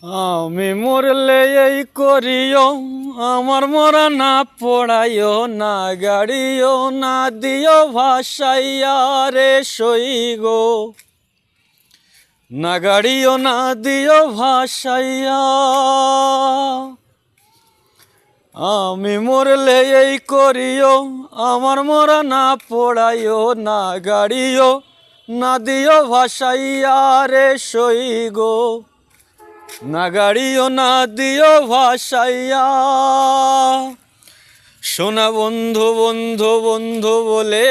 আমি মরলে এই করিও, আমার মরা না পড়াইও না, গাড়িও না দিও ভাসাইয়া রে সই গো, না গাড়িও না দিও ভাসাইয়া। আমি মরলে এই করিও, আমার মরা না পড়াইও না, গাড়িও না দিও ভাসাইয়া রে সই গো, না গাড়িও না দিও ভাসাইয়া। সোনা বন্ধু বন্ধু বন্ধু বলে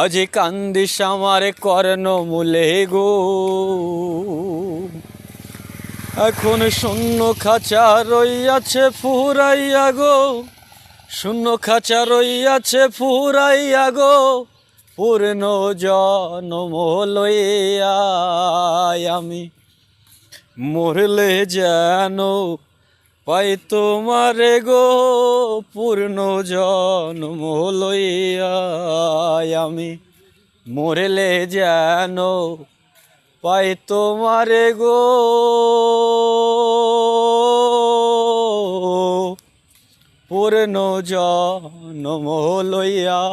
আজি কান্দিস আমার কর্ণমূলে গো, এখন শূন্য খাঁচা রইয়াছে ফুরাইয়া গো, শূন্য খাঁচা রইয়াছে ফুরাইয়া গো, পূর্ণ জন্ম লইয়া আমি মরলে যেন পাই তোমারে গো, পূর্ণ জন্ম লইয়া আমি মরলে যেন পাই তোমারে গো, পূর্ণ জন্ম লইয়া।